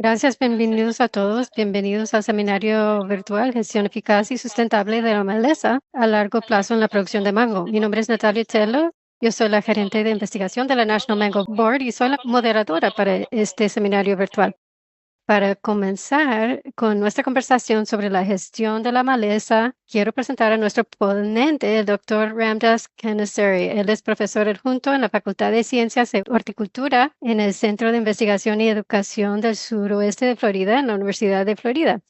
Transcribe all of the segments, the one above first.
Gracias, bienvenidos a todos. Bienvenidos al seminario virtual Gestión Eficaz y Sustentable de la Maleza a largo plazo en la producción de mango. Mi nombre es Natalia Taylor. Yo soy la gerente de investigación de la National Mango Board y soy la moderadora para este seminario virtual. Para comenzar con nuestra conversación sobre la gestión de la maleza, quiero presentar a nuestro ponente, el doctor Ramdas Kanasuri. Él es profesor adjunto en la Facultad de Ciencias de Horticultura en el Centro de Investigación y Educación del Suroeste de Florida en la Universidad de Florida.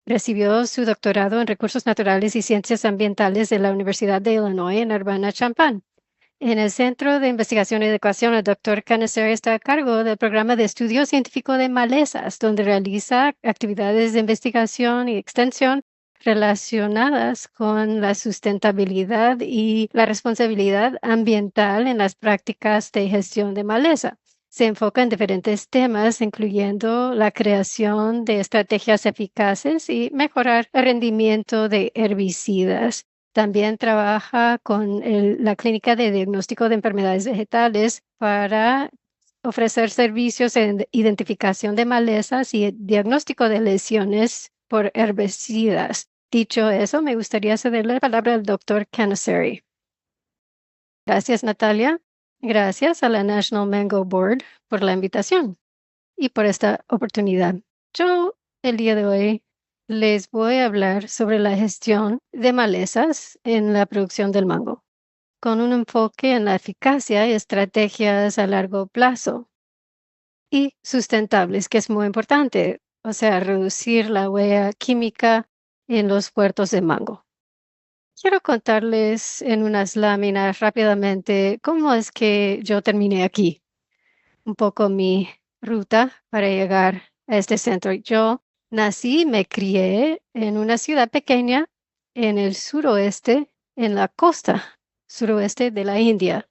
Recibió su doctorado en Recursos Naturales y Ciencias Ambientales de la Universidad de Illinois en Urbana-Champaign. En el Centro de Investigación y Educación, el doctor Cannister está a cargo del programa de estudio científico de malezas, donde realiza actividades de investigación y extensión relacionadas con la sustentabilidad y la responsabilidad ambiental en las prácticas de gestión de maleza. Se enfoca en diferentes temas, incluyendo la creación de estrategias eficaces y mejorar el rendimiento de herbicidas. También trabaja con la Clínica de Diagnóstico de Enfermedades Vegetales para ofrecer servicios en identificación de malezas y diagnóstico de lesiones por herbicidas. Dicho eso, me gustaría cederle la palabra al doctor Cannister. Gracias, Natalia. Gracias a la National Mango Board por la invitación y por esta oportunidad. Yo, el día de hoy, les voy a hablar sobre la gestión de malezas en la producción del mango, con un enfoque en la eficacia y estrategias a largo plazo y sustentables, que es muy importante, o sea, reducir la huella química en los huertos de mango. Quiero contarles en unas láminas rápidamente cómo es que yo terminé aquí, un poco mi ruta para llegar a este centro. Yo nací y me crié en una ciudad pequeña en el suroeste, en la costa suroeste de la India,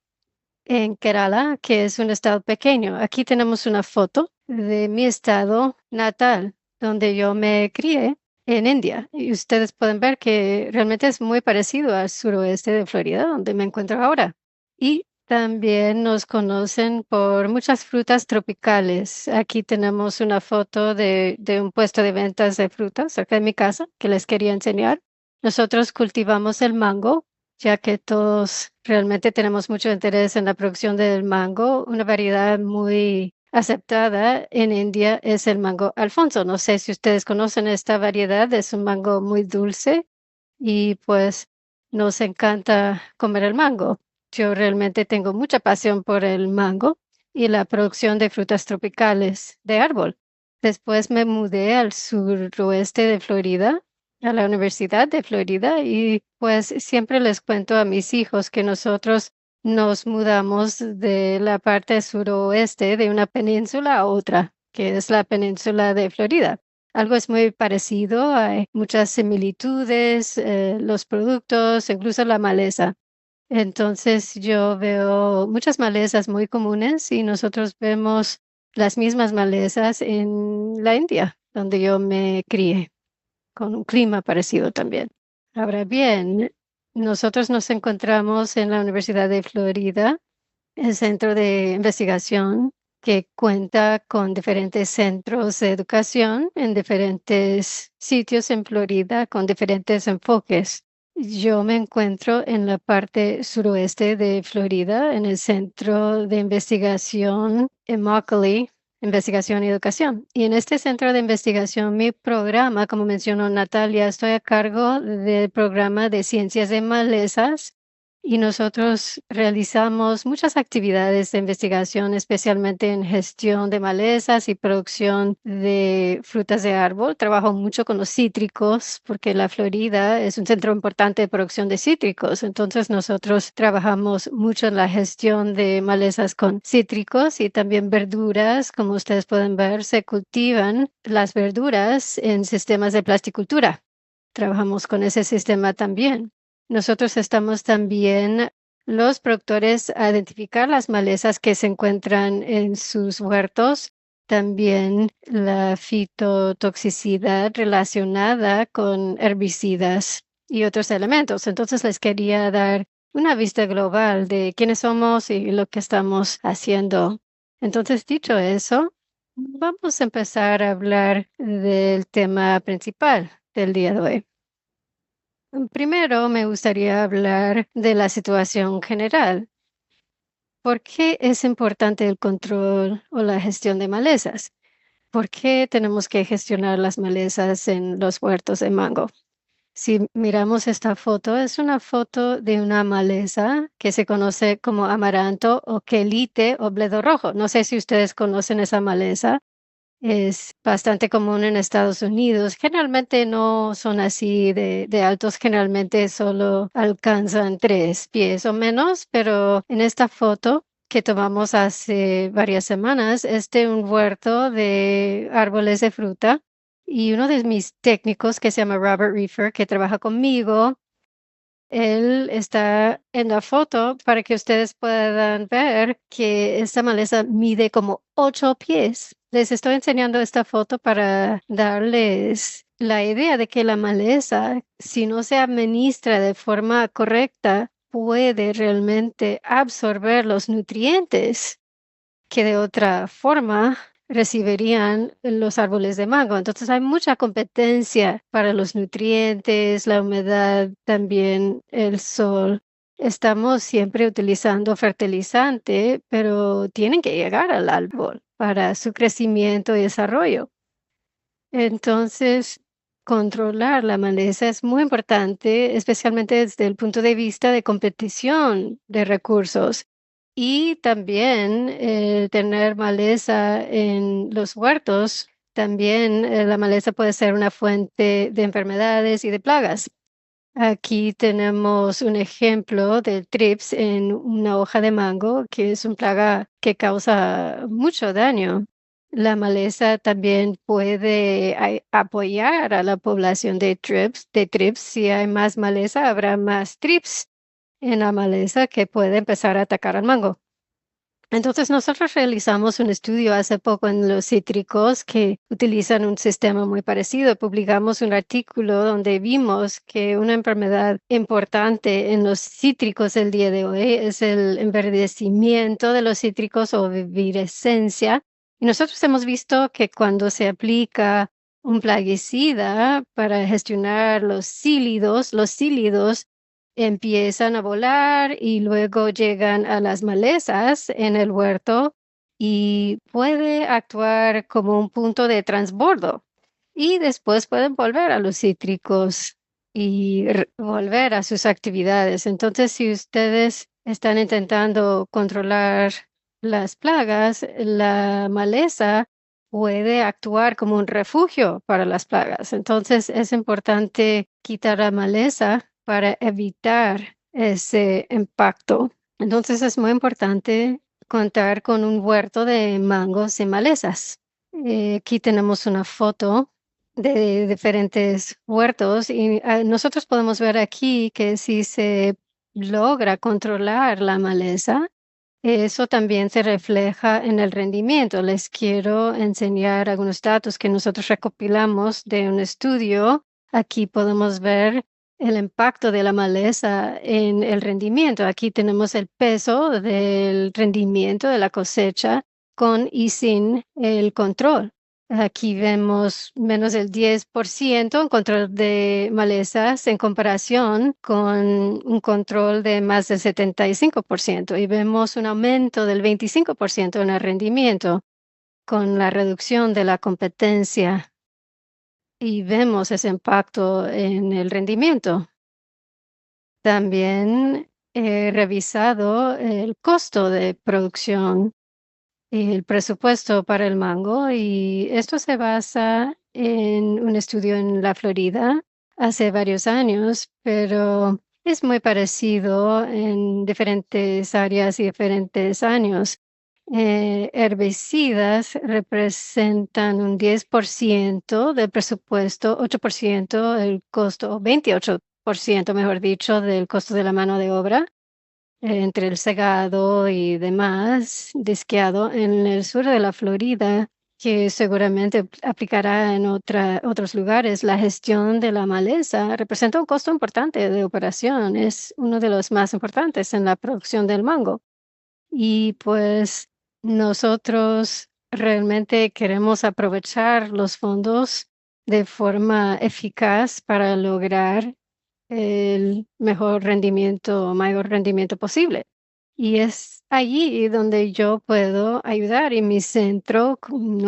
en Kerala, que es un estado pequeño. Aquí tenemos una foto de mi estado natal, donde yo me crié en India. Y ustedes pueden ver que realmente es muy parecido al suroeste de Florida, donde me encuentro ahora. Y también nos conocen por muchas frutas tropicales. Aquí tenemos una foto de un puesto de ventas de frutas cerca de mi casa que les quería enseñar. Nosotros cultivamos el mango, ya que todos realmente tenemos mucho interés en la producción del mango. Una variedad muy aceptada en India es el mango Alfonso. No sé si ustedes conocen esta variedad, es un mango muy dulce y pues nos encanta comer el mango. Yo realmente tengo mucha pasión por el mango y la producción de frutas tropicales de árbol. Después me mudé al suroeste de Florida, a la Universidad de Florida, y pues siempre les cuento a mis hijos que nosotros nos mudamos de la parte suroeste de una península a otra, que es la península de Florida. Algo es muy parecido, hay muchas similitudes, los productos, incluso la maleza. Entonces yo veo muchas malezas muy comunes y nosotros vemos las mismas malezas en la India, donde yo me crié, con un clima parecido también. Ahora bien, nosotros nos encontramos en la Universidad de Florida, el centro de investigación que cuenta con diferentes centros de educación en diferentes sitios en Florida con diferentes enfoques. Yo me encuentro en la parte suroeste de Florida, en el centro de investigación en Immokalee, investigación y educación. Y en este centro de investigación, mi programa, como mencionó Natalia, estoy a cargo del programa de ciencias de malezas y nosotros realizamos muchas actividades de investigación, especialmente en gestión de malezas y producción de frutas de árbol. Trabajo mucho con los cítricos porque la Florida es un centro importante de producción de cítricos. Entonces nosotros trabajamos mucho en la gestión de malezas con cítricos y también verduras. Como ustedes pueden ver, se cultivan las verduras en sistemas de plasticultura. Trabajamos con ese sistema también. Nosotros estamos también los productores a identificar las malezas que se encuentran en sus huertos, también la fitotoxicidad relacionada con herbicidas y otros elementos. Entonces les quería dar una vista global de quiénes somos y lo que estamos haciendo. Entonces, dicho eso, Vamos a empezar a hablar del tema principal del día de hoy. Primero, me gustaría hablar de la situación general. ¿Por qué es importante el control o la gestión de malezas? ¿Por qué tenemos que gestionar las malezas en los huertos de mango? Si miramos esta foto, es una foto de una maleza que se conoce como amaranto o quelite o bledo rojo. No sé si ustedes conocen esa maleza. Es bastante común en Estados Unidos. Generalmente no son así de altos, generalmente solo alcanzan 3 pies o menos, pero en esta foto que tomamos hace varias semanas es de un huerto de árboles de fruta y uno de mis técnicos que se llama Robert Reefer, que trabaja conmigo, él está en la foto para que ustedes puedan ver que esta maleza mide como 8 pies. Les estoy enseñando esta foto para darles la idea de que la maleza, si no se administra de forma correcta, puede realmente absorber los nutrientes que de otra forma recibirían los árboles de mango. Entonces hay mucha competencia para los nutrientes, la humedad, también el sol. Estamos siempre utilizando fertilizante, pero tienen que llegar al árbol para su crecimiento y desarrollo. Entonces, controlar la maleza es muy importante, especialmente desde el punto de vista de competición de recursos. Y también tener maleza en los huertos, también la maleza puede ser una fuente de enfermedades y de plagas. Aquí tenemos un ejemplo del trips en una hoja de mango, que es una plaga que causa mucho daño. La maleza también puede apoyar a la población de trips. Si hay más maleza, habrá más trips en la maleza que puede empezar a atacar al mango. Entonces, nosotros realizamos un estudio hace poco en los cítricos que utilizan un sistema muy parecido. Publicamos un artículo donde vimos que una enfermedad importante en los cítricos el día de hoy es el enverdecimiento de los cítricos o virescencia. Y nosotros hemos visto que cuando se aplica un plaguicida para gestionar los cílidos empiezan a volar y luego llegan a las malezas en el huerto y puede actuar como un punto de transbordo. Y después pueden volver a los cítricos y volver a sus actividades. Entonces, si ustedes están intentando controlar las plagas, la maleza puede actuar como un refugio para las plagas. Entonces, es importante quitar la maleza para evitar ese impacto. Entonces, es muy importante contar con un huerto de mangos y malezas. Aquí tenemos una foto de diferentes huertos y nosotros podemos ver aquí que si se logra controlar la maleza, eso también se refleja en el rendimiento. Les quiero enseñar algunos datos que nosotros recopilamos de un estudio. Aquí podemos ver el impacto de la maleza en el rendimiento. Aquí tenemos el peso del rendimiento de la cosecha con y sin el control. Aquí vemos menos del 10% en control de malezas en comparación con un control de más del 75% y vemos un aumento del 25% en el rendimiento con la reducción de la competencia y vemos ese impacto en el rendimiento. También he revisado el costo de producción y el presupuesto para el mango y esto se basa en un estudio en la Florida hace varios años, pero es muy parecido en diferentes áreas y diferentes años. Herbicidas representan un 10% del presupuesto, 8% el costo, o 28%, mejor dicho, del costo de la mano de obra entre el segado y demás, disqueado en el sur de la Florida, que seguramente aplicará en otros lugares. La gestión de la maleza representa un costo importante de operación, es uno de los más importantes en la producción del mango. Y pues nosotros realmente queremos aprovechar los fondos de forma eficaz para lograr el mejor rendimiento, mayor rendimiento posible. Y es allí donde yo puedo ayudar y mi centro, con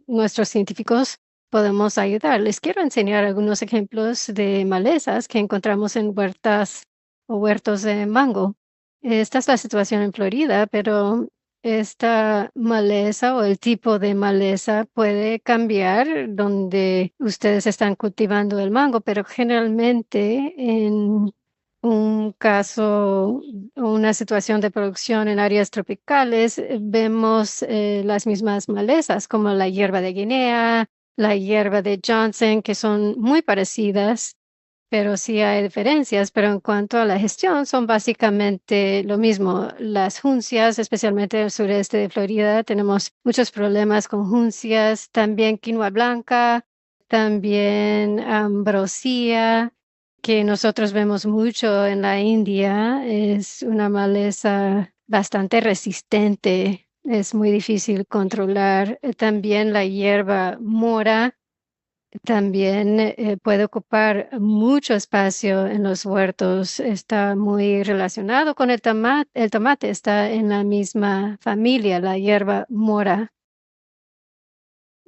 nuestros científicos, podemos ayudar. Les quiero enseñar algunos ejemplos de malezas que encontramos en huertas o huertos de mango. Esta es la situación en Florida, pero esta maleza o el tipo de maleza puede cambiar donde ustedes están cultivando el mango, pero generalmente en un caso, una situación de producción en áreas tropicales, vemos las mismas malezas como la hierba de Guinea, la hierba de Johnson, que son muy parecidas, pero sí hay diferencias, pero en cuanto a la gestión, son básicamente lo mismo. Las juncias, especialmente en el sureste de Florida, tenemos muchos problemas con juncias, también quinoa blanca, también ambrosía, que nosotros vemos mucho en la India. Es una maleza bastante resistente, es muy difícil controlar. También la hierba mora también, puede ocupar mucho espacio en los huertos, está muy relacionado con el tomate está en la misma familia, la hierba mora.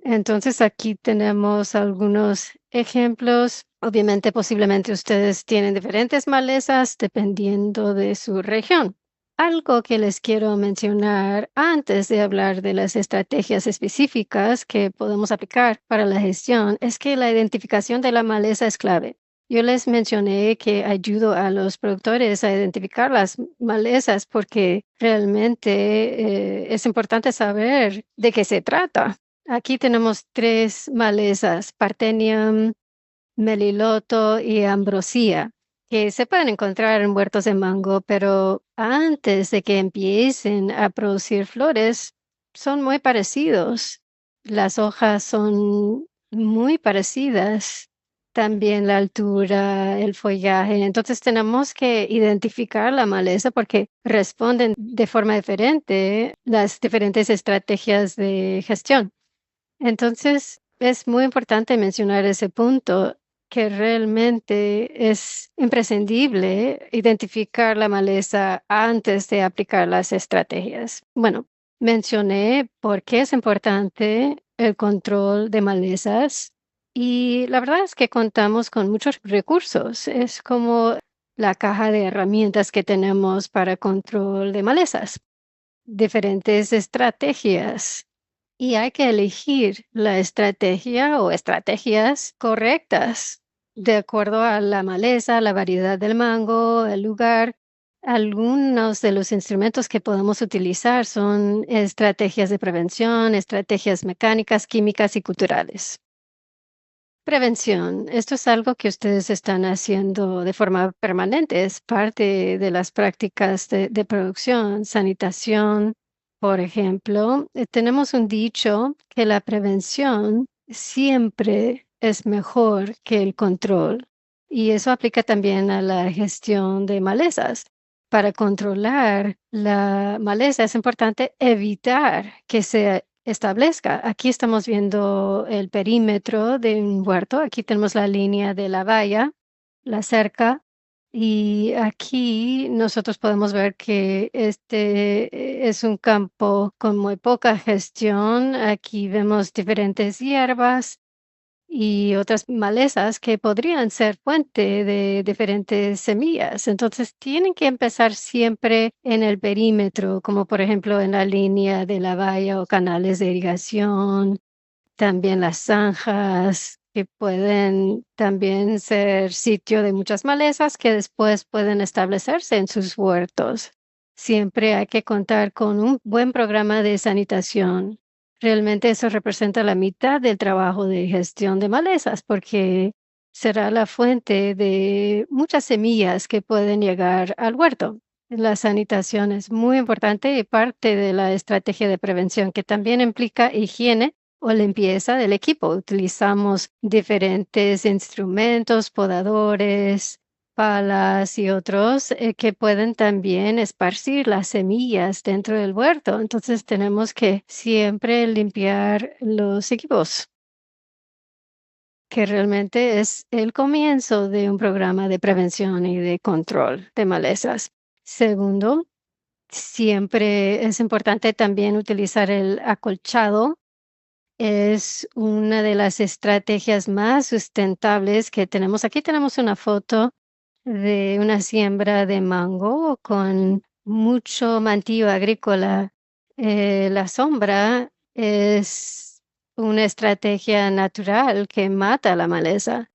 Entonces, aquí tenemos algunos ejemplos. Obviamente, posiblemente ustedes tienen diferentes malezas dependiendo de su región. Algo que les quiero mencionar antes de hablar de las estrategias específicas que podemos aplicar para la gestión es que la identificación de la maleza es clave. Yo les mencioné que ayudo a los productores a identificar las malezas porque realmente es importante saber de qué se trata. Aquí tenemos tres malezas: Parthenium, Meliloto y Ambrosía, que se pueden encontrar en huertos de mango, pero antes de que empiecen a producir flores, son muy parecidos. Las hojas son muy parecidas, también la altura, el follaje. Entonces tenemos que identificar la maleza porque responden de forma diferente las diferentes estrategias de gestión. Entonces, es muy importante mencionar ese punto, que realmente es imprescindible identificar la maleza antes de aplicar las estrategias. Bueno, mencioné por qué es importante el control de malezas y la verdad es que contamos con muchos recursos. Es como la caja de herramientas que tenemos para control de malezas, diferentes estrategias y hay que elegir la estrategia o estrategias correctas de acuerdo a la maleza, la variedad del mango, el lugar. Algunos de los instrumentos que podemos utilizar son estrategias de prevención, estrategias mecánicas, químicas y culturales. Prevención. Esto es algo que ustedes están haciendo de forma permanente. Es parte de las prácticas de producción, sanitación. Por ejemplo, tenemos un dicho que la prevención siempre es mejor que el control. Y eso aplica también a la gestión de malezas. Para controlar la maleza es importante evitar que se establezca. Aquí estamos viendo el perímetro de un huerto. Aquí tenemos la línea de la valla, la cerca, y aquí nosotros podemos ver que este es un campo con muy poca gestión. Aquí vemos diferentes hierbas y otras malezas que podrían ser fuente de diferentes semillas. Entonces, tienen que empezar siempre en el perímetro, como por ejemplo en la línea de la valla o canales de irrigación, también las zanjas, que pueden también ser sitio de muchas malezas que después pueden establecerse en sus huertos. Siempre hay que contar con un buen programa de sanitación. Realmente eso representa la mitad del trabajo de gestión de malezas, porque será la fuente de muchas semillas que pueden llegar al huerto. La sanitación es muy importante y parte de la estrategia de prevención, que también implica higiene o limpieza del equipo. Utilizamos diferentes instrumentos, podadores, palas y otros que pueden también esparcir las semillas dentro del huerto. Entonces tenemos que siempre limpiar los equipos, que realmente es el comienzo de un programa de prevención y de control de malezas. Segundo, siempre es importante también utilizar el acolchado. Es una de las estrategias más sustentables que tenemos. Aquí tenemos una foto de una siembra de mango con mucho mantillo agrícola. La sombra es una estrategia natural que mata la maleza.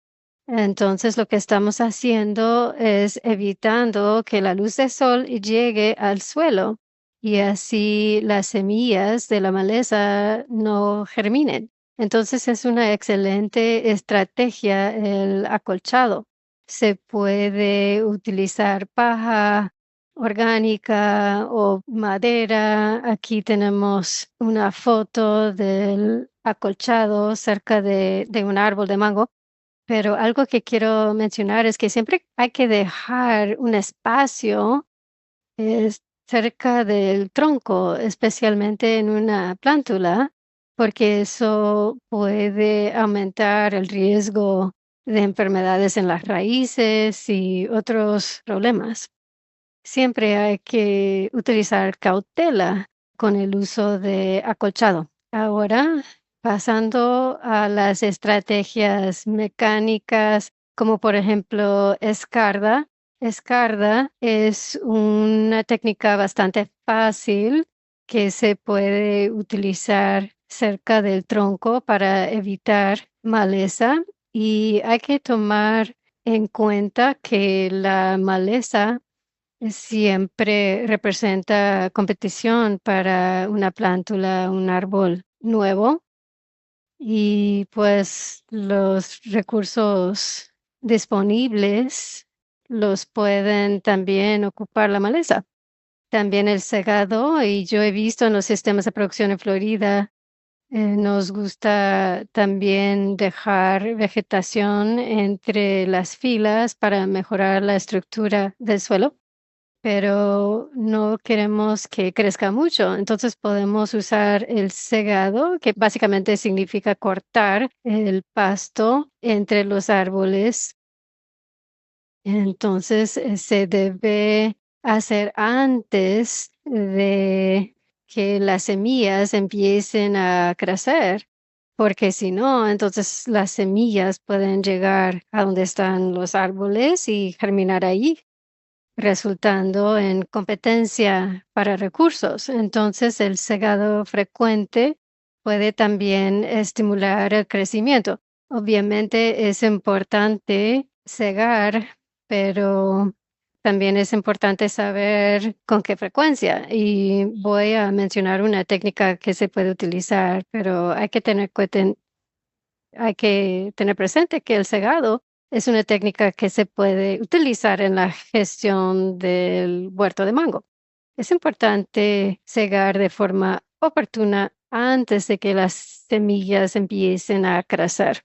Entonces, lo que estamos haciendo es evitando que la luz del sol llegue al suelo y así las semillas de la maleza no germinen. Entonces, es una excelente estrategia el acolchado. Se puede utilizar paja orgánica o madera. Aquí tenemos una foto del acolchado cerca de un árbol de mango. Pero algo que quiero mencionar es que siempre hay que dejar un espacio, cerca del tronco, especialmente en una plántula, porque eso puede aumentar el riesgo de enfermedades en las raíces y otros problemas. Siempre hay que utilizar cautela con el uso de acolchado. Ahora, pasando a las estrategias mecánicas, como por ejemplo escarda. Escarda es una técnica bastante fácil que se puede utilizar cerca del tronco para evitar maleza y hay que tomar en cuenta que la maleza siempre representa competición para una plántula, un árbol nuevo y pues los recursos disponibles los pueden también ocupar la maleza. También el segado, y yo he visto en los sistemas de producción en Florida, nos gusta también dejar vegetación entre las filas para mejorar la estructura del suelo, pero no queremos que crezca mucho. Entonces podemos usar el segado, que básicamente significa cortar el pasto entre los árboles. Entonces se debe hacer antes de que las semillas empiecen a crecer, porque si no, entonces las semillas pueden llegar a donde están los árboles y germinar ahí, resultando en competencia para recursos. Entonces, el segado frecuente puede también estimular el crecimiento. Obviamente es importante segar, pero también es importante saber con qué frecuencia. Y voy a mencionar una técnica que se puede utilizar, pero hay que tener presente que el segado es una técnica que se puede utilizar en la gestión del huerto de mango. Es importante segar de forma oportuna antes de que las semillas empiecen a crecer.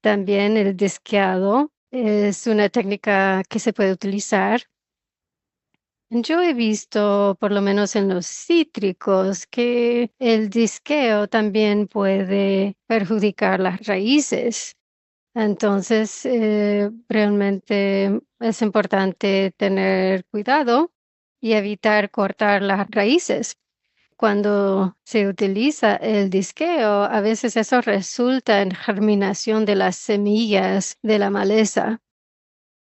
También el disqueado es una técnica que se puede utilizar. Yo he visto, por lo menos en los cítricos, que el disqueo también puede perjudicar las raíces. Entonces, realmente es importante tener cuidado y evitar cortar las raíces. Cuando se utiliza el disqueo, a veces eso resulta en germinación de las semillas de la maleza.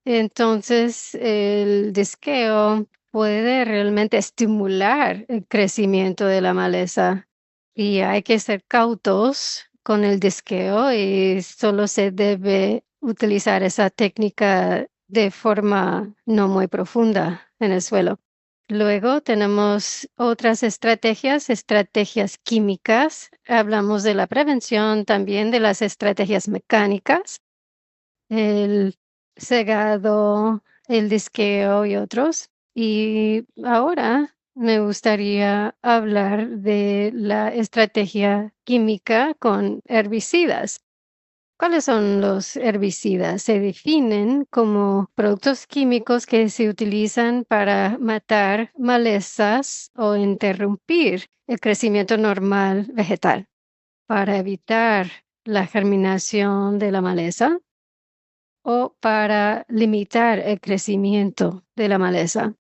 Entonces, el disqueo puede realmente estimular el crecimiento de la maleza y hay que ser cautos con el disqueo y solo se debe utilizar esa técnica de forma no muy profunda en el suelo. Luego tenemos otras estrategias, estrategias químicas. Hablamos de la prevención, también de las estrategias mecánicas, el segado, el disqueo y otros. Y ahora me gustaría hablar de la estrategia química con herbicidas. ¿Cuáles son los herbicidas? Se definen como productos químicos que se utilizan para matar malezas o interrumpir el crecimiento normal vegetal, para evitar la germinación de la maleza o para limitar el crecimiento de la maleza.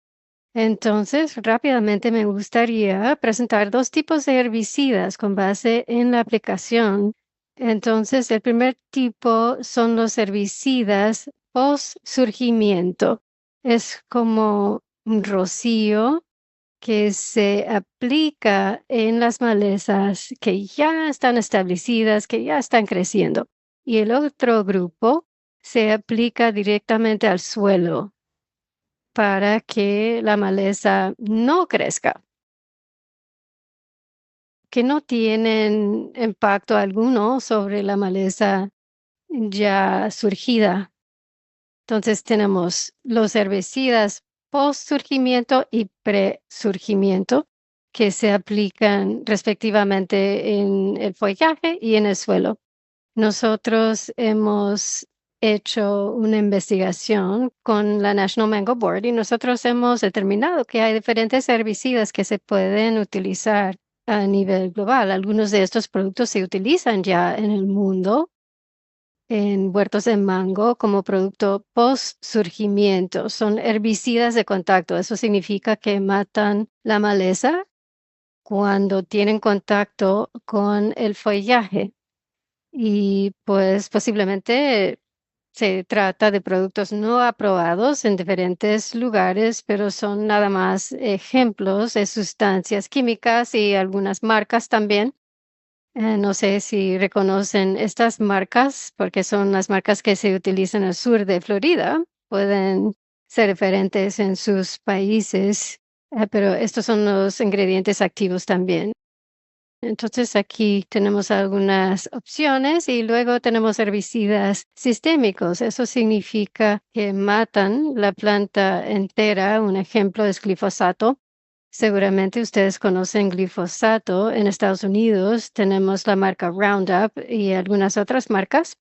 Entonces, rápidamente me gustaría presentar dos tipos de herbicidas con base en la aplicación. Entonces, el primer tipo son los herbicidas post surgimiento. Es como un rocío que se aplica en las malezas que ya están establecidas, que ya están creciendo. Y el otro grupo se aplica directamente al suelo para que la maleza no crezca, que no tienen impacto alguno sobre la maleza ya surgida. Entonces tenemos los herbicidas post surgimiento y pre-surgimiento que se aplican respectivamente en el follaje y en el suelo. Nosotros hemos hecho una investigación con la National Mango Board y nosotros hemos determinado que hay diferentes herbicidas que se pueden utilizar a nivel global. Algunos de estos productos se utilizan ya en el mundo en huertos de mango como producto post surgimiento. Son herbicidas de contacto. Eso significa que matan la maleza cuando tienen contacto con el follaje. Y pues posiblemente se trata de productos no aprobados en diferentes lugares, pero son nada más ejemplos de sustancias químicas y algunas marcas también. No sé si reconocen estas marcas, porque son las marcas que se utilizan al sur de Florida. Pueden ser diferentes en sus países, pero estos son los ingredientes activos también. Entonces aquí tenemos algunas opciones y luego tenemos herbicidas sistémicos. Eso significa que matan la planta entera. Un ejemplo es glifosato. Seguramente ustedes conocen glifosato. En Estados Unidos tenemos la marca Roundup y algunas otras marcas.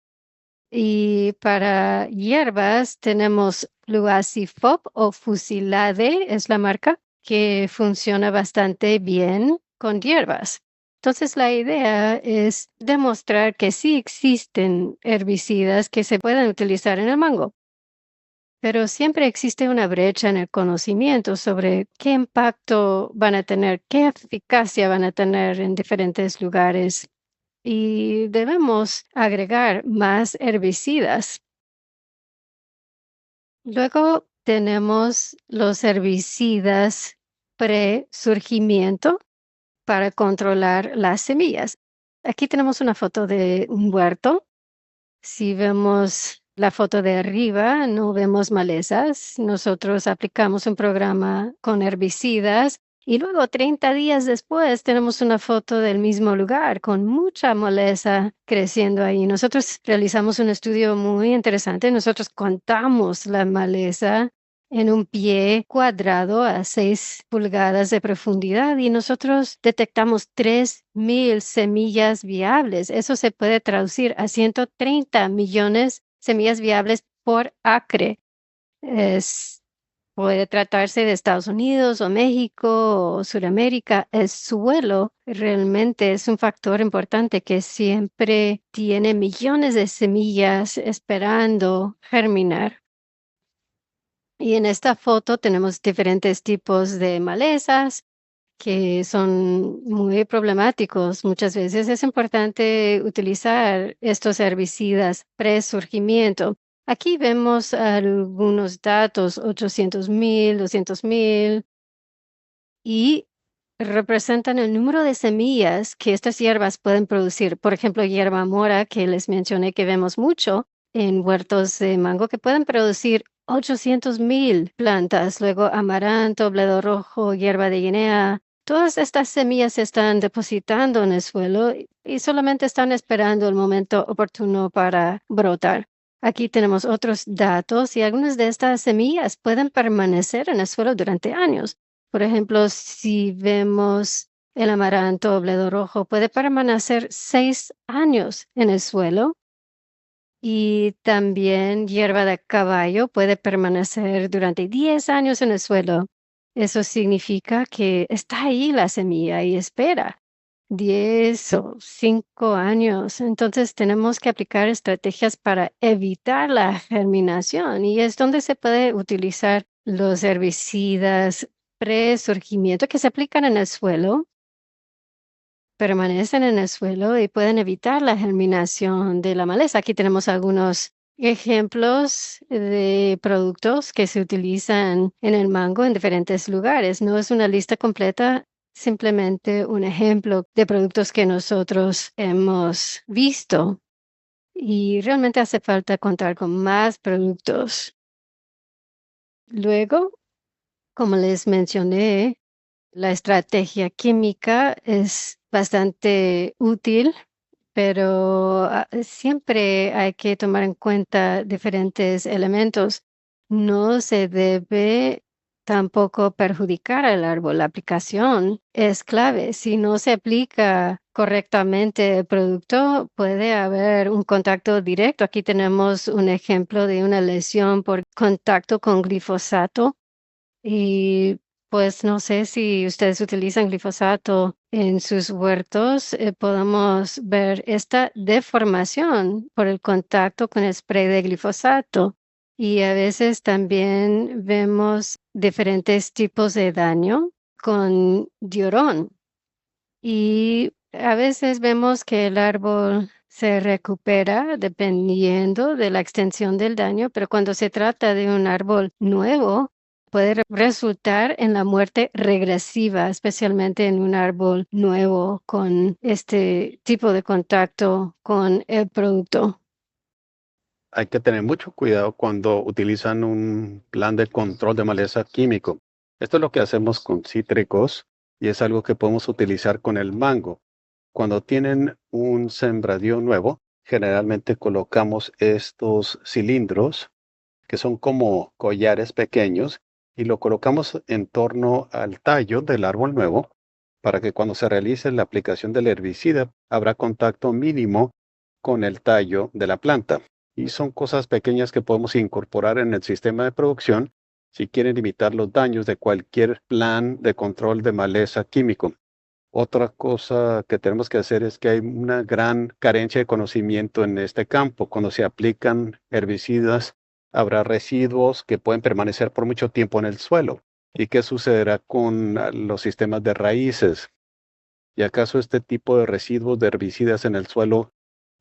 Y para hierbas tenemos Fluacifop o Fusilade, es la marca, que funciona bastante bien con hierbas. Entonces, la idea es demostrar que sí existen herbicidas que se pueden utilizar en el mango, pero siempre existe una brecha en el conocimiento sobre qué impacto van a tener, qué eficacia van a tener en diferentes lugares y debemos agregar más herbicidas. Luego tenemos los herbicidas pre-surgimiento para controlar las semillas. Aquí tenemos una foto de un huerto. Si vemos la foto de arriba, no vemos malezas. Nosotros aplicamos un programa con herbicidas y luego 30 días después tenemos una foto del mismo lugar con mucha maleza creciendo ahí. Nosotros realizamos un estudio muy interesante. Nosotros contamos la maleza en un pie cuadrado a 6 pulgadas de profundidad y nosotros detectamos 3,000 semillas viables. Eso se puede traducir a 130 millones semillas viables por acre. Es, puede tratarse de Estados Unidos o México o Sudamérica. El suelo realmente es un factor importante que siempre tiene millones de semillas esperando germinar. Y en esta foto tenemos diferentes tipos de malezas que son muy problemáticos. Muchas veces es importante utilizar estos herbicidas pre-surgimiento. Aquí vemos algunos datos, 800,000, 200,000, y representan el número de semillas que estas hierbas pueden producir. Por ejemplo, hierba mora, que les mencioné que vemos mucho en huertos de mango, que pueden producir 800,000 plantas. Luego amaranto, bledo rojo, hierba de Guinea. Todas estas semillas se están depositando en el suelo y solamente están esperando el momento oportuno para brotar. Aquí tenemos otros datos y algunas de estas semillas pueden permanecer en el suelo durante años. Por ejemplo, si vemos el amaranto o bledo rojo, puede permanecer 6 años en el suelo Y también hierba de caballo puede permanecer durante 10 años en el suelo. Eso significa que está ahí la semilla y espera 10 o 5 años. Entonces tenemos que aplicar estrategias para evitar la germinación y es donde se puede utilizar los herbicidas pre-surgimiento que se aplican en el suelo, permanecen en el suelo y pueden evitar la germinación de la maleza. Aquí tenemos algunos ejemplos de productos que se utilizan en el mango en diferentes lugares. No es una lista completa, simplemente un ejemplo de productos que nosotros hemos visto. Y realmente hace falta contar con más productos. Luego, como les mencioné, la estrategia química es bastante útil, pero siempre hay que tomar en cuenta diferentes elementos. No se debe tampoco perjudicar al árbol. La aplicación es clave. Si no se aplica correctamente el producto, puede haber un contacto directo. Aquí tenemos un ejemplo de una lesión por contacto con glifosato y pues no sé si ustedes utilizan glifosato en sus huertos, podemos ver esta deformación por el contacto con el spray de glifosato. Y a veces también vemos diferentes tipos de daño con diorón. Y a veces vemos que el árbol se recupera dependiendo de la extensión del daño, pero cuando se trata de un árbol nuevo, puede resultar en la muerte regresiva, especialmente en un árbol nuevo con este tipo de contacto con el producto. Hay que tener mucho cuidado cuando utilizan un plan de control de maleza químico. Esto es lo que hacemos con cítricos y es algo que podemos utilizar con el mango. Cuando tienen un sembradío nuevo, generalmente colocamos estos cilindros que son como collares pequeños y lo colocamos en torno al tallo del árbol nuevo para que cuando se realice la aplicación del herbicida habrá contacto mínimo con el tallo de la planta. Y son cosas pequeñas que podemos incorporar en el sistema de producción si quieren limitar los daños de cualquier plan de control de maleza químico. Otra cosa que tenemos que hacer es que hay una gran carencia de conocimiento en este campo. Cuando se aplican herbicidas, habrá residuos que pueden permanecer por mucho tiempo en el suelo. ¿Y qué sucederá con los sistemas de raíces? ¿Y acaso este tipo de residuos de herbicidas en el suelo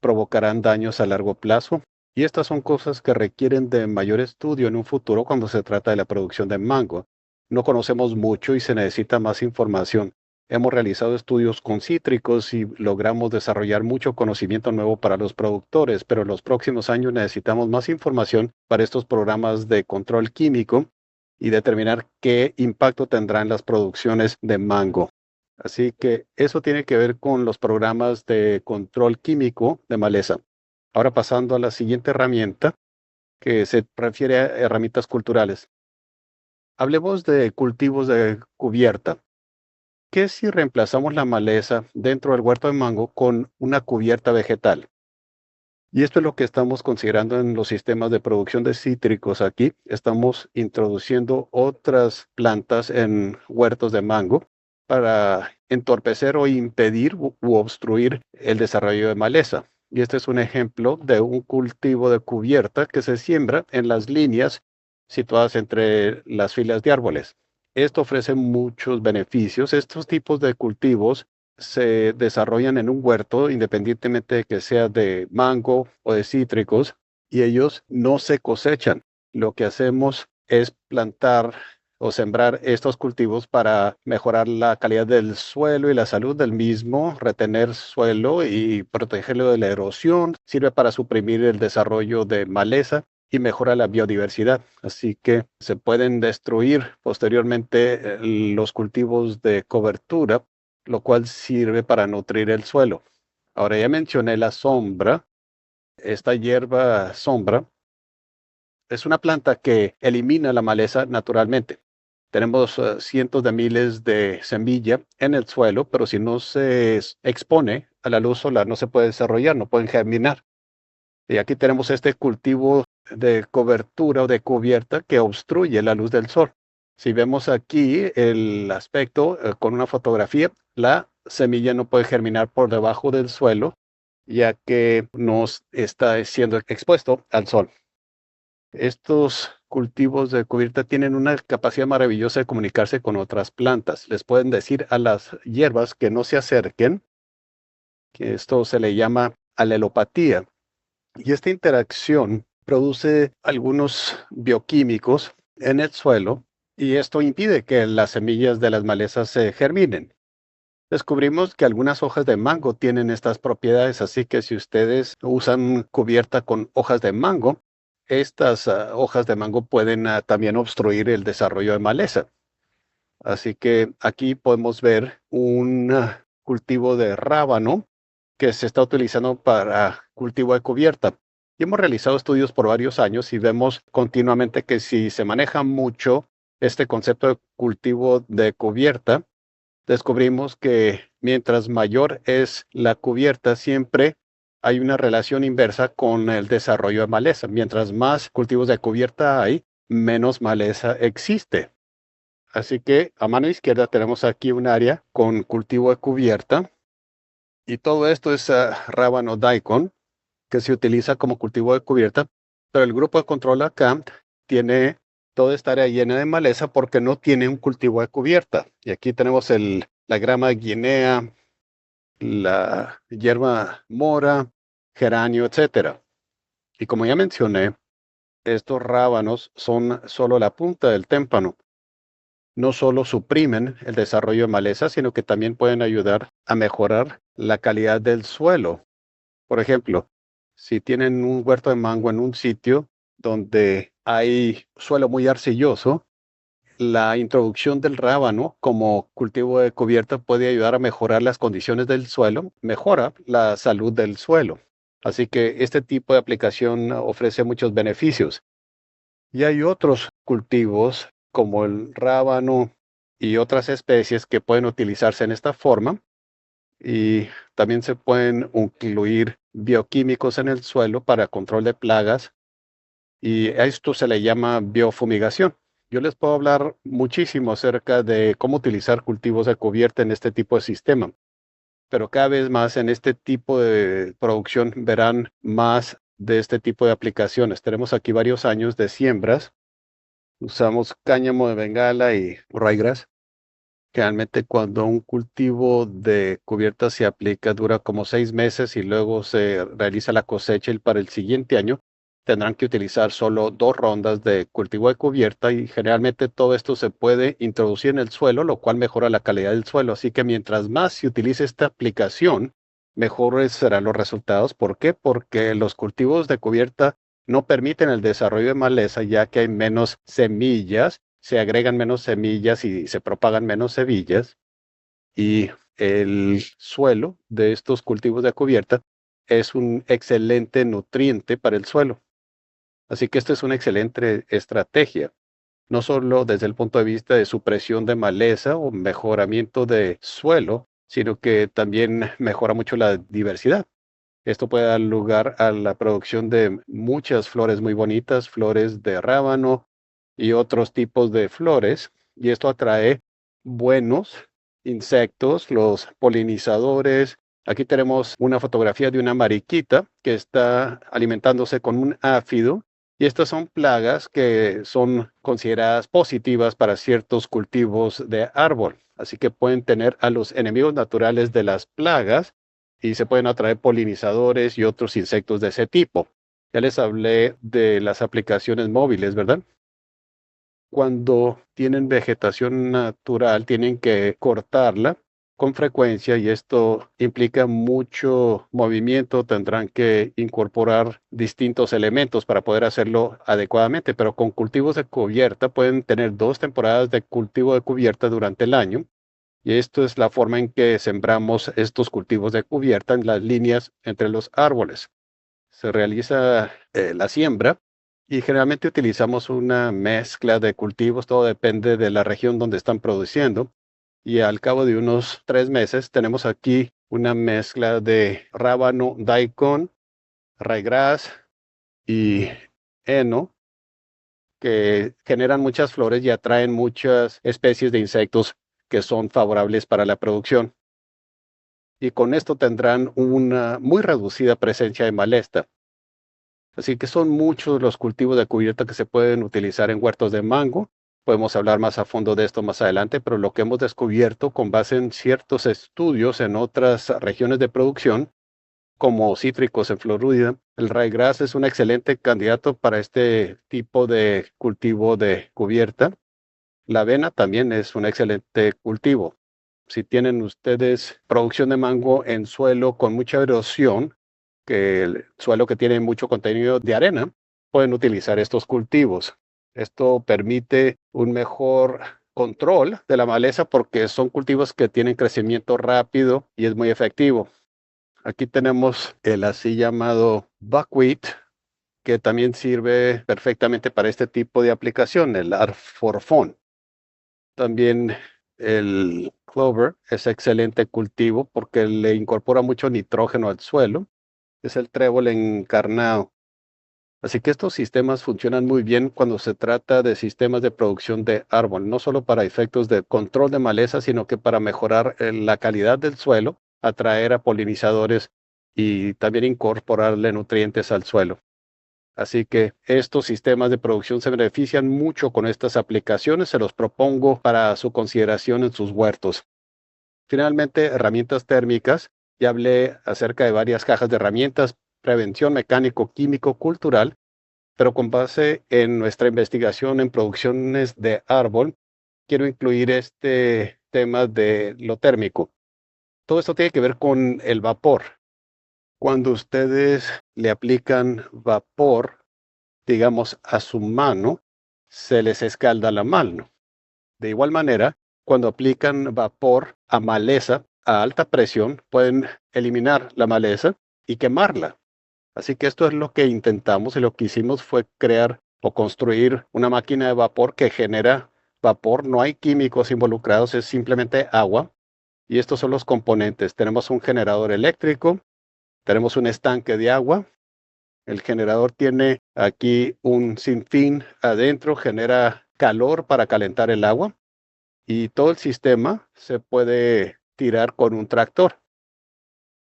provocarán daños a largo plazo? Y estas son cosas que requieren de mayor estudio en un futuro cuando se trata de la producción de mango. No conocemos mucho y se necesita más información. Hemos realizado estudios con cítricos y logramos desarrollar mucho conocimiento nuevo para los productores, pero en los próximos años necesitamos más información para estos programas de control químico y determinar qué impacto tendrán las producciones de mango. Así que eso tiene que ver con los programas de control químico de maleza. Ahora pasando a la siguiente herramienta, que se refiere a herramientas culturales. Hablemos de cultivos de cubierta. ¿Qué si reemplazamos la maleza dentro del huerto de mango con una cubierta vegetal? Y esto es lo que estamos considerando en los sistemas de producción de cítricos aquí. Estamos introduciendo otras plantas en huertos de mango para entorpecer o impedir u obstruir el desarrollo de maleza. Y este es un ejemplo de un cultivo de cubierta que se siembra en las líneas situadas entre las filas de árboles. Esto ofrece muchos beneficios. Estos tipos de cultivos se desarrollan en un huerto, independientemente de que sea de mango o de cítricos, y ellos no se cosechan. Lo que hacemos es plantar o sembrar estos cultivos para mejorar la calidad del suelo y la salud del mismo, retener suelo y protegerlo de la erosión, sirve para suprimir el desarrollo de maleza y mejora la biodiversidad. Así que se pueden destruir posteriormente los cultivos de cobertura, lo cual sirve para nutrir el suelo. Ahora ya mencioné la sombra. Esta hierba sombra es una planta que elimina la maleza naturalmente. Tenemos cientos de miles de semillas en el suelo, pero si no se expone a la luz solar no se puede desarrollar, no pueden germinar. Y aquí tenemos este cultivo de cobertura o de cubierta que obstruye la luz del sol. Si vemos aquí el aspecto con una fotografía, la semilla no puede germinar por debajo del suelo, ya que no está siendo expuesto al sol. Estos cultivos de cubierta tienen una capacidad maravillosa de comunicarse con otras plantas. Les pueden decir a las hierbas que no se acerquen, que esto se le llama alelopatía. Y esta interacción produce algunos bioquímicos en el suelo y esto impide que las semillas de las malezas se germinen. Descubrimos que algunas hojas de mango tienen estas propiedades, así que si ustedes usan cubierta con hojas de mango, estas hojas de mango pueden también obstruir el desarrollo de maleza. Así que aquí podemos ver un cultivo de rábano que se está utilizando para cultivo de cubierta. Y hemos realizado estudios por varios años y vemos continuamente que si se maneja mucho este concepto de cultivo de cubierta, descubrimos que mientras mayor es la cubierta, siempre hay una relación inversa con el desarrollo de maleza. Mientras más cultivos de cubierta hay, menos maleza existe. Así que a mano izquierda tenemos aquí un área con cultivo de cubierta y todo esto es rábano daikon que se utiliza como cultivo de cubierta, pero el grupo de control acá tiene toda esta área llena de maleza porque no tiene un cultivo de cubierta. Y aquí tenemos la grama guinea, la hierba mora, geranio, etcétera. Y como ya mencioné, estos rábanos son solo la punta del témpano. No solo suprimen el desarrollo de maleza, sino que también pueden ayudar a mejorar la calidad del suelo. Por ejemplo, si tienen un huerto de mango en un sitio donde hay suelo muy arcilloso, la introducción del rábano como cultivo de cubierta puede ayudar a mejorar las condiciones del suelo, mejora la salud del suelo. Así que este tipo de aplicación ofrece muchos beneficios. Y hay otros cultivos como el rábano y otras especies que pueden utilizarse en esta forma. Y también se pueden incluir bioquímicos en el suelo para control de plagas y a esto se le llama biofumigación. Yo les puedo hablar muchísimo acerca de cómo utilizar cultivos de cubierta en este tipo de sistema, pero cada vez más en este tipo de producción verán más de este tipo de aplicaciones. Tenemos aquí varios años de siembras. Usamos cáñamo de Bengala y ryegrass. Realmente cuando un cultivo de cubierta se aplica dura como 6 meses y luego se realiza la cosecha y para el siguiente año tendrán que utilizar solo 2 rondas de cultivo de cubierta y generalmente todo esto se puede introducir en el suelo, lo cual mejora la calidad del suelo. Así que mientras más se utilice esta aplicación, mejores serán los resultados. ¿Por qué? Porque los cultivos de cubierta no permiten el desarrollo de maleza ya que hay menos semillas, se agregan menos semillas y se propagan menos semillas y el suelo de estos cultivos de cubierta es un excelente nutriente para el suelo. Así que esta es una excelente estrategia, no solo desde el punto de vista de supresión de maleza o mejoramiento de suelo, sino que también mejora mucho la diversidad. Esto puede dar lugar a la producción de muchas flores muy bonitas, flores de rábano y otros tipos de flores, y esto atrae buenos insectos, los polinizadores. Aquí tenemos una fotografía de una mariquita que está alimentándose con un áfido, y estas son plagas que son consideradas positivas para ciertos cultivos de árbol. Así que pueden tener a los enemigos naturales de las plagas y se pueden atraer polinizadores y otros insectos de ese tipo. Ya les hablé de las aplicaciones móviles, ¿verdad? Cuando tienen vegetación natural, tienen que cortarla con frecuencia y esto implica mucho movimiento. Tendrán que incorporar distintos elementos para poder hacerlo adecuadamente, pero con cultivos de cubierta pueden tener 2 temporadas de cultivo de cubierta durante el año. Y esto es la forma en que sembramos estos cultivos de cubierta en las líneas entre los árboles. Se realiza la siembra y generalmente utilizamos una mezcla de cultivos, todo depende de la región donde están produciendo. Y al cabo de unos 3 meses tenemos aquí una mezcla de rábano daikon ryegrass y heno, que generan muchas flores y atraen muchas especies de insectos que son favorables para la producción. Y con esto tendrán una muy reducida presencia de maleza. Así que son muchos los cultivos de cubierta que se pueden utilizar en huertos de mango. Podemos hablar más a fondo de esto más adelante, pero lo que hemos descubierto con base en ciertos estudios en otras regiones de producción, como cítricos en Florida, el ryegrass es un excelente candidato para este tipo de cultivo de cubierta. La avena también es un excelente cultivo. Si tienen ustedes producción de mango en suelo con mucha erosión, que el suelo que tiene mucho contenido de arena, pueden utilizar estos cultivos. Esto permite un mejor control de la maleza porque son cultivos que tienen crecimiento rápido y es muy efectivo. Aquí tenemos el así llamado buckwheat, que también sirve perfectamente para este tipo de aplicación, el arforfón. También el clover es excelente cultivo porque le incorpora mucho nitrógeno al suelo. Es el trébol encarnado. Así que estos sistemas funcionan muy bien cuando se trata de sistemas de producción de árbol, no solo para efectos de control de maleza, sino que para mejorar la calidad del suelo, atraer a polinizadores y también incorporarle nutrientes al suelo. Así que estos sistemas de producción se benefician mucho con estas aplicaciones. Se los propongo para su consideración en sus huertos. Finalmente, herramientas térmicas. Ya hablé acerca de varias cajas de herramientas, prevención mecánico, químico, cultural, pero con base en nuestra investigación en producciones de árbol, quiero incluir este tema de lo térmico. Todo esto tiene que ver con el vapor. Cuando ustedes le aplican vapor, digamos, a su mano, se les escalda la mano. De igual manera, cuando aplican vapor a maleza a alta presión, pueden eliminar la maleza y quemarla. Así que esto es lo que intentamos y lo que hicimos fue crear o construir una máquina de vapor que genera vapor. No hay químicos involucrados, es simplemente agua. Y estos son los componentes. Tenemos un generador eléctrico, tenemos un estanque de agua. El generador tiene aquí un sinfín adentro, genera calor para calentar el agua y todo el sistema se puede tirar con un tractor.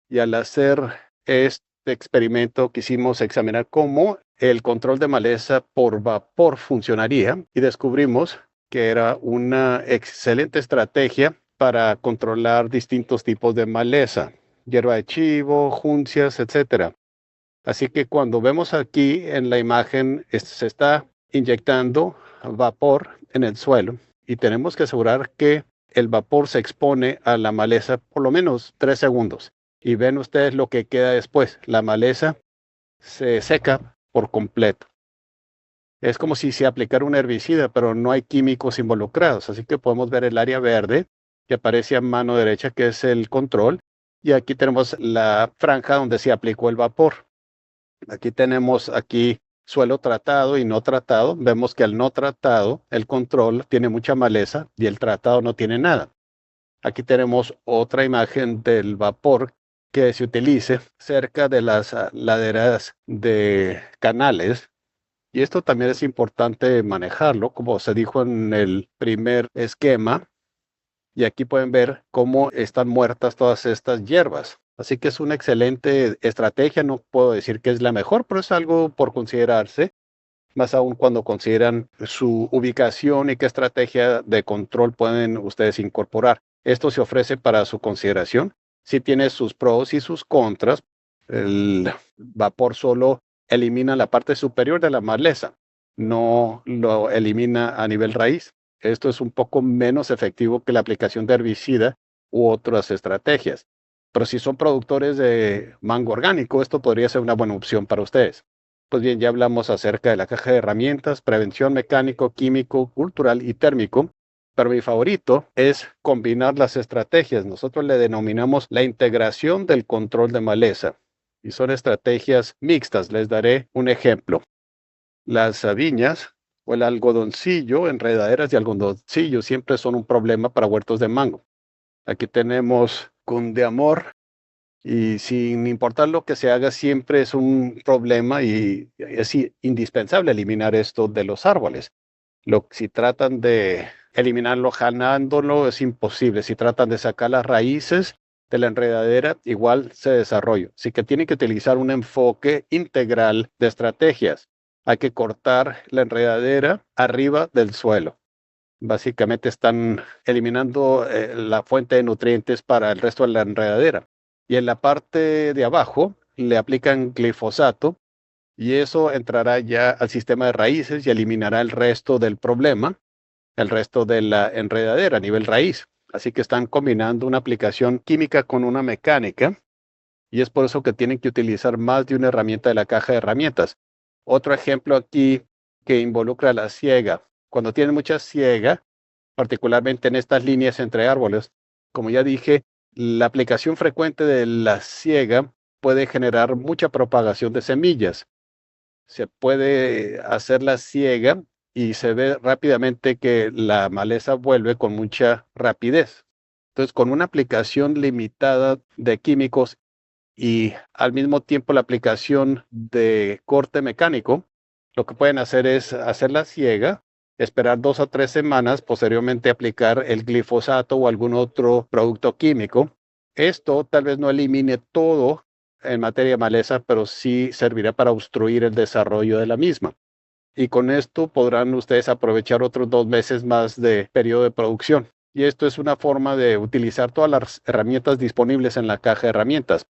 Y al hacer este experimento quisimos examinar cómo el control de maleza por vapor funcionaría y descubrimos que era una excelente estrategia para controlar distintos tipos de maleza, hierba de chivo, juncias, etcétera. Así que cuando vemos aquí en la imagen, se está inyectando vapor en el suelo y tenemos que asegurar que el vapor se expone a la maleza por lo menos 3 segundos. Y ven ustedes lo que queda después. La maleza se seca por completo. Es como si se aplicara un herbicida, pero no hay químicos involucrados. Así que podemos ver el área verde que aparece a mano derecha, que es el control. Y aquí tenemos la franja donde se aplicó el vapor. Aquí tenemos suelo tratado y no tratado. Vemos que el no tratado, el control, tiene mucha maleza y el tratado no tiene nada. Aquí tenemos otra imagen del vapor que se utilice cerca de las laderas de canales. Y esto también es importante manejarlo, como se dijo en el primer esquema. Y aquí pueden ver cómo están muertas todas estas hierbas. Así que es una excelente estrategia. No puedo decir que es la mejor, pero es algo por considerarse, más aún cuando consideran su ubicación y qué estrategia de control pueden ustedes incorporar. Esto se ofrece para su consideración. Sí tiene sus pros y sus contras. El vapor solo elimina la parte superior de la maleza, no lo elimina a nivel raíz. Esto es un poco menos efectivo que la aplicación de herbicida u otras estrategias. Pero si son productores de mango orgánico, esto podría ser una buena opción para ustedes. Pues bien, ya hablamos acerca de la caja de herramientas, prevención mecánico, químico, cultural y térmico, pero mi favorito es combinar las estrategias. Nosotros le denominamos la integración del control de maleza y son estrategias mixtas. Les daré un ejemplo. Las viñas o el algodoncillo, enredaderas de algodoncillo siempre son un problema para huertos de mango. Aquí tenemos cundeamor Y sin importar lo que se haga, siempre es un problema y es indispensable eliminar esto de los árboles. Si tratan de eliminarlo jalándolo, es imposible. Si tratan de sacar las raíces de la enredadera, igual se desarrolla. Así que tienen que utilizar un enfoque integral de estrategias. Hay que cortar la enredadera arriba del suelo. Básicamente están eliminando la fuente de nutrientes para el resto de la enredadera. Y en la parte de abajo le aplican glifosato y eso entrará ya al sistema de raíces y eliminará el resto del problema, el resto de la enredadera a nivel raíz. Así que están combinando una aplicación química con una mecánica y es por eso que tienen que utilizar más de una herramienta de la caja de herramientas. Otro ejemplo aquí que involucra la siega. Cuando tienen mucha siega, particularmente en estas líneas entre árboles, como ya dije, la aplicación frecuente de la siega puede generar mucha propagación de semillas. Se puede hacer la siega y se ve rápidamente que la maleza vuelve con mucha rapidez. Entonces, con una aplicación limitada de químicos y al mismo tiempo la aplicación de corte mecánico, lo que pueden hacer es hacer la siega, esperar 2 a 3 semanas, posteriormente aplicar el glifosato o algún otro producto químico. Esto tal vez no elimine todo en materia de maleza, pero sí servirá para obstruir el desarrollo de la misma. Y con esto podrán ustedes aprovechar otros 2 meses más de periodo de producción. Y esto es una forma de utilizar todas las herramientas disponibles en la caja de herramientas.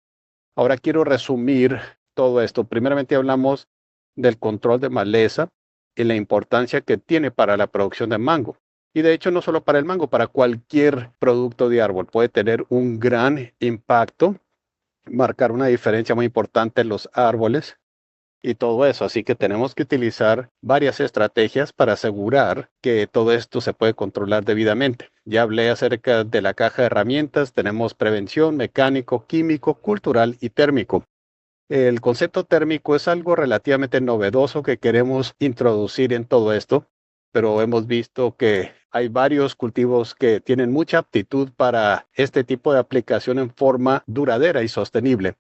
Ahora quiero resumir todo esto. Primeramente hablamos del control de maleza y la importancia que tiene para la producción de mango. Y de hecho no solo para el mango, para cualquier producto de árbol puede tener un gran impacto, marcar una diferencia muy importante en los árboles y todo eso. Así que tenemos que utilizar varias estrategias para asegurar que todo esto se puede controlar debidamente. Ya hablé acerca de la caja de herramientas. Tenemos prevención, mecánico, químico, cultural y térmico. El concepto térmico es algo relativamente novedoso que queremos introducir en todo esto, pero hemos visto que hay varios cultivos que tienen mucha aptitud para este tipo de aplicación en forma duradera y sostenible.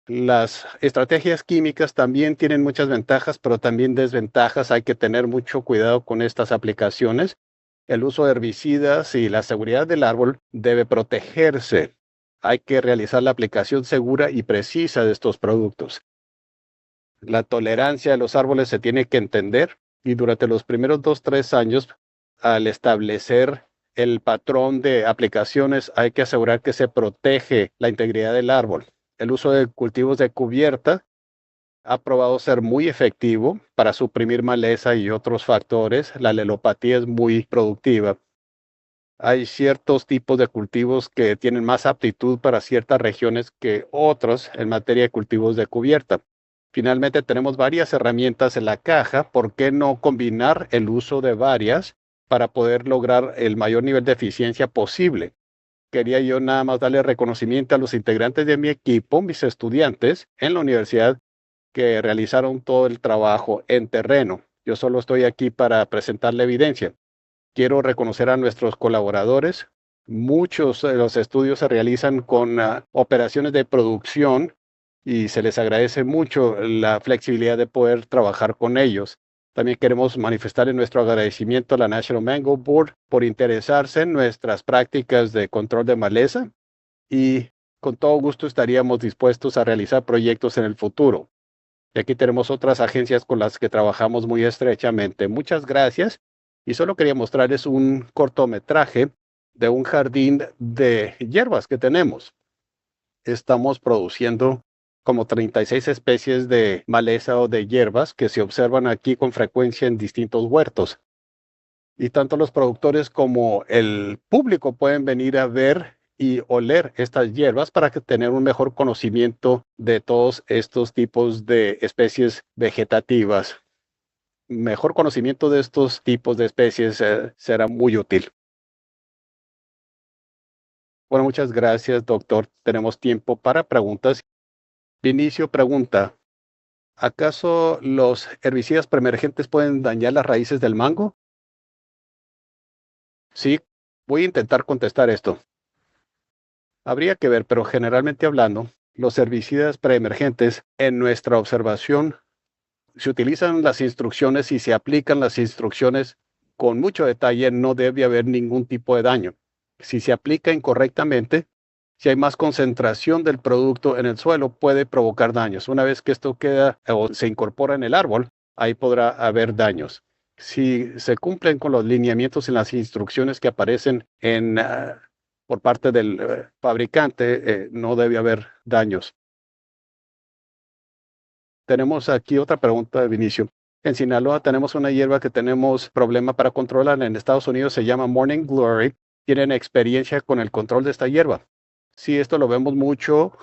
Las estrategias químicas también tienen muchas ventajas, pero también desventajas. Hay que tener mucho cuidado con estas aplicaciones. El uso de herbicidas y la seguridad del árbol debe protegerse. Hay que realizar la aplicación segura y precisa de estos productos. La tolerancia de los árboles se tiene que entender y durante los primeros 2 o 3 años, al establecer el patrón de aplicaciones, hay que asegurar que se protege la integridad del árbol. El uso de cultivos de cubierta ha probado ser muy efectivo para suprimir maleza y otros factores. La alelopatía es muy productiva. Hay ciertos tipos de cultivos que tienen más aptitud para ciertas regiones que otros en materia de cultivos de cubierta. Finalmente, tenemos varias herramientas en la caja. ¿Por qué no combinar el uso de varias para poder lograr el mayor nivel de eficiencia posible? Quería yo nada más darle reconocimiento a los integrantes de mi equipo, mis estudiantes en la universidad, que realizaron todo el trabajo en terreno. Yo solo estoy aquí para presentar la evidencia. Quiero reconocer a nuestros colaboradores. Muchos de los estudios se realizan con operaciones de producción y se les agradece mucho la flexibilidad de poder trabajar con ellos. También queremos manifestar nuestro agradecimiento a la National Mango Board por interesarse en nuestras prácticas de control de maleza y con todo gusto estaríamos dispuestos a realizar proyectos en el futuro. Y aquí tenemos otras agencias con las que trabajamos muy estrechamente. Muchas gracias. Y solo quería mostrarles un cortometraje de un jardín de hierbas que tenemos. Estamos produciendo como 36 especies de maleza o de hierbas que se observan aquí con frecuencia en distintos huertos. Y tanto los productores como el público pueden venir a ver y oler estas hierbas para tener un mejor conocimiento de todos estos tipos de especies vegetativas. Mejor conocimiento de estos tipos de especies será muy útil. Bueno, muchas gracias, doctor. Tenemos tiempo para preguntas. Inicio pregunta. ¿Acaso los herbicidas preemergentes pueden dañar las raíces del mango? Sí, voy a intentar contestar esto. Habría que ver, pero generalmente hablando, los herbicidas preemergentes en nuestra observación se utilizan las instrucciones y se aplican las instrucciones con mucho detalle, no debe haber ningún tipo de daño. Si se aplica incorrectamente, si hay más concentración del producto en el suelo, puede provocar daños. Una vez que esto queda o se incorpora en el árbol, ahí podrá haber daños. Si se cumplen con los lineamientos y las instrucciones que aparecen por parte del fabricante, no debe haber daños. Tenemos aquí otra pregunta de Vinicio. En Sinaloa tenemos una hierba que tenemos problema para controlar. En Estados Unidos se llama Morning Glory. ¿Tienen experiencia con el control de esta hierba? Sí, esto lo vemos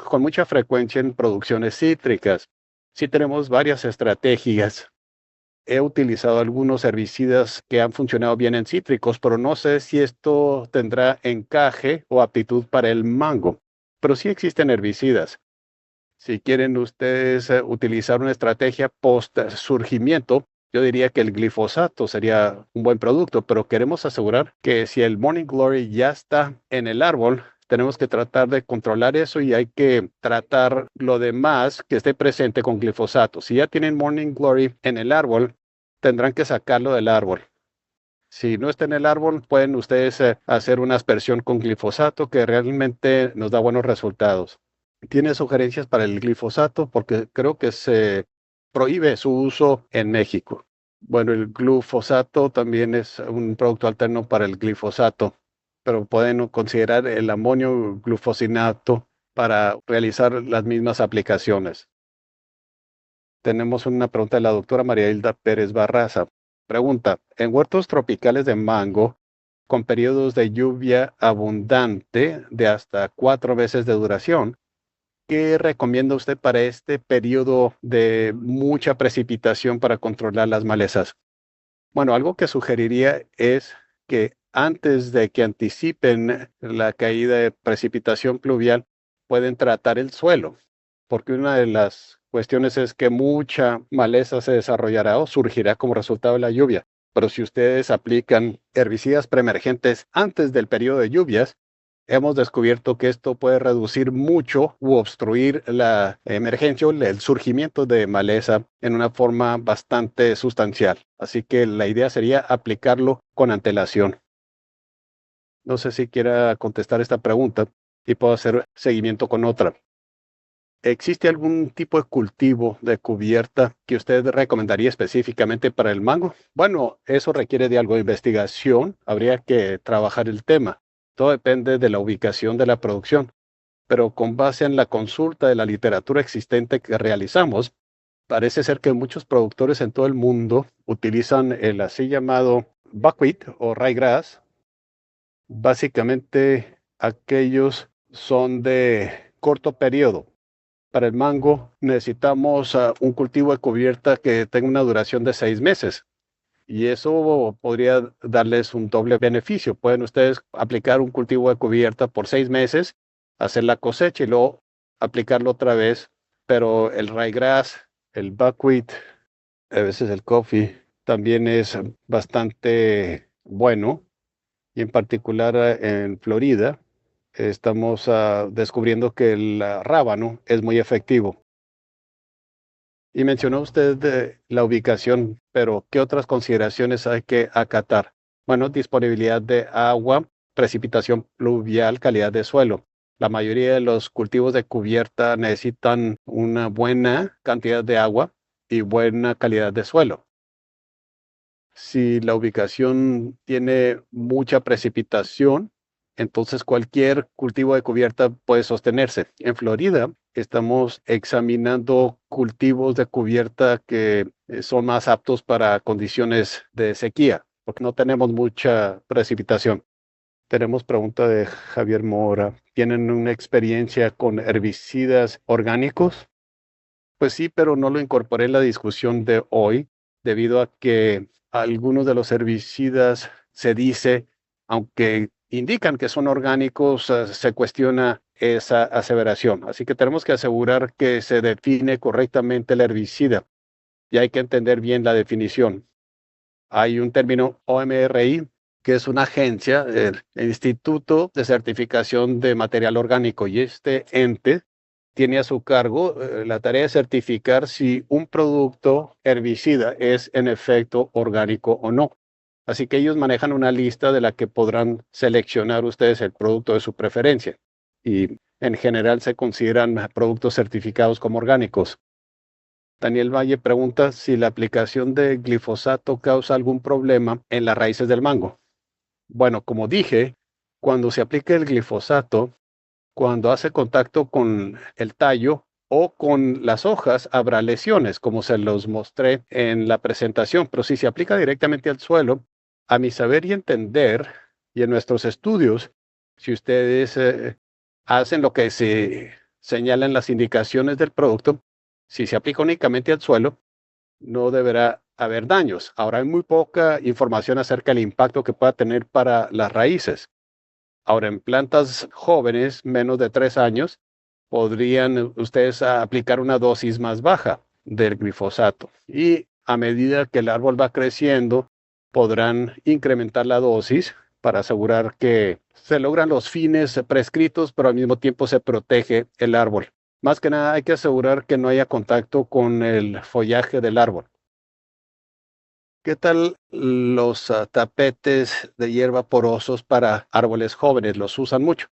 con mucha frecuencia en producciones cítricas. Sí tenemos varias estrategias. He utilizado algunos herbicidas que han funcionado bien en cítricos, pero no sé si esto tendrá encaje o aptitud para el mango. Pero sí existen herbicidas. Si quieren ustedes utilizar una estrategia post surgimiento, yo diría que el glifosato sería un buen producto, pero queremos asegurar que si el Morning Glory ya está en el árbol, tenemos que tratar de controlar eso y hay que tratar lo demás que esté presente con glifosato. Si ya tienen Morning Glory en el árbol, tendrán que sacarlo del árbol. Si no está en el árbol, pueden ustedes hacer una aspersión con glifosato que realmente nos da buenos resultados. ¿Tiene sugerencias para el glifosato? Porque creo que se prohíbe su uso en México. Bueno, el glifosato también es un producto alterno para el glifosato, pero pueden considerar el amonio glufosinato para realizar las mismas aplicaciones. Tenemos una pregunta de la doctora María Hilda Pérez Barraza. Pregunta, en huertos tropicales de mango, con periodos de lluvia abundante de hasta 4 meses de duración, ¿qué recomienda usted para este periodo de mucha precipitación para controlar las malezas? Bueno, algo que sugeriría es que antes de que anticipen la caída de precipitación pluvial, pueden tratar el suelo, porque una de las cuestiones es que mucha maleza se desarrollará o surgirá como resultado de la lluvia. Pero si ustedes aplican herbicidas preemergentes antes del periodo de lluvias, hemos descubierto que esto puede reducir mucho u obstruir la emergencia o el surgimiento de maleza en una forma bastante sustancial. Así que la idea sería aplicarlo con antelación. No sé si quiera contestar esta pregunta y puedo hacer seguimiento con otra. ¿Existe algún tipo de cultivo de cubierta que usted recomendaría específicamente para el mango? Bueno, eso requiere de algo de investigación. Habría que trabajar el tema. Todo depende de la ubicación de la producción, pero con base en la consulta de la literatura existente que realizamos, parece ser que muchos productores en todo el mundo utilizan el así llamado buckwheat o ryegrass. Básicamente, aquellos son de corto periodo. Para el mango necesitamos un cultivo de cubierta que tenga una duración de 6 meses. Y eso podría darles un doble beneficio. Pueden ustedes aplicar un cultivo de cubierta por 6 meses, hacer la cosecha y luego aplicarlo otra vez. Pero el ryegrass, el buckwheat, a veces el coffee, también es bastante bueno. Y en particular en Florida, estamos descubriendo que el rábano es muy efectivo. Y mencionó usted la ubicación, pero ¿qué otras consideraciones hay que acatar? Bueno, disponibilidad de agua, precipitación pluvial, calidad de suelo. La mayoría de los cultivos de cubierta necesitan una buena cantidad de agua y buena calidad de suelo. Si la ubicación tiene mucha precipitación, entonces cualquier cultivo de cubierta puede sostenerse. En Florida estamos examinando cultivos de cubierta que son más aptos para condiciones de sequía, porque no tenemos mucha precipitación. Tenemos pregunta de Javier Mora. ¿Tienen una experiencia con herbicidas orgánicos? Pues sí, pero no lo incorporé en la discusión de hoy, debido a que algunos de los herbicidas se dice, aunque indican que son orgánicos, se cuestiona esa aseveración. Así que tenemos que asegurar que se define correctamente el herbicida y hay que entender bien la definición. Hay un término OMRI que es una agencia, el Instituto de Certificación de Material Orgánico, y este ente tiene a su cargo la tarea de certificar si un producto herbicida es en efecto orgánico o no. Así que ellos manejan una lista de la que podrán seleccionar ustedes el producto de su preferencia. Y en general se consideran productos certificados como orgánicos. Daniel Valle pregunta si la aplicación de glifosato causa algún problema en las raíces del mango. Bueno, como dije, cuando se aplica el glifosato, cuando hace contacto con el tallo o con las hojas, habrá lesiones, como se los mostré en la presentación, pero si se aplica directamente al suelo, a mi saber y entender, y en nuestros estudios, si ustedes hacen lo que se señala en las indicaciones del producto, si se aplica únicamente al suelo, no deberá haber daños. Ahora hay muy poca información acerca del impacto que pueda tener para las raíces. Ahora, en plantas jóvenes, menos de 3 años, podrían ustedes aplicar una dosis más baja del glifosato. Y a medida que el árbol va creciendo, podrán incrementar la dosis para asegurar que se logran los fines prescritos, pero al mismo tiempo se protege el árbol. Más que nada hay que asegurar que no haya contacto con el follaje del árbol. ¿Qué tal los tapetes de hierba porosos para árboles jóvenes? ¿Los usan mucho?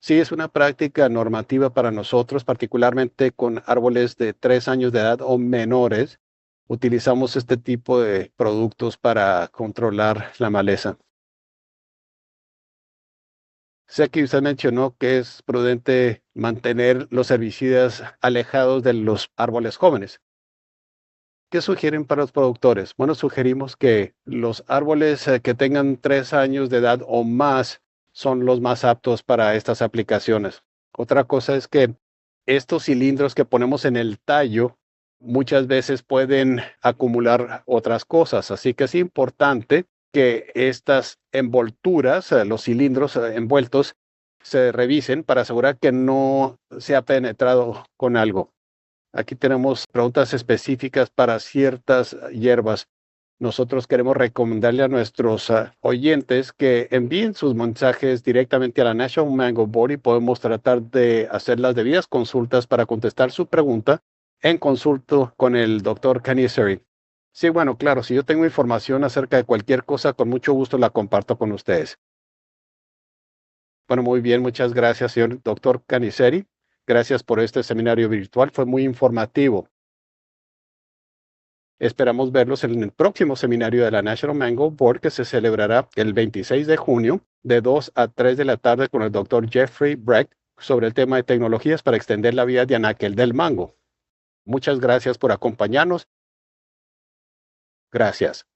Sí, es una práctica normativa para nosotros, particularmente con árboles de 3 años de edad o menores. Utilizamos este tipo de productos para controlar la maleza. Sé que usted mencionó que es prudente mantener los herbicidas alejados de los árboles jóvenes. ¿Qué sugieren para los productores? Bueno, sugerimos que los árboles que tengan 3 años de edad o más son los más aptos para estas aplicaciones. Otra cosa es que estos cilindros que ponemos en el tallo muchas veces pueden acumular otras cosas, así que es importante que estas envolturas, los cilindros envueltos, se revisen para asegurar que no se ha penetrado con algo. Aquí tenemos preguntas específicas para ciertas hierbas. Nosotros queremos recomendarle a nuestros oyentes que envíen sus mensajes directamente a la National Mango Board y podemos tratar de hacer las debidas consultas para contestar su pregunta en consulta con el doctor Cannizzari. Sí, bueno, claro, si yo tengo información acerca de cualquier cosa, con mucho gusto la comparto con ustedes. Bueno, muy bien, muchas gracias, señor doctor Cannizzari. Gracias por este seminario virtual, fue muy informativo. Esperamos verlos en el próximo seminario de la National Mango Board que se celebrará el 26 de junio de 2 a 3 de la tarde con el doctor Jeffrey Brecht sobre el tema de tecnologías para extender la vida de anaquel del mango. Muchas gracias por acompañarnos. Gracias.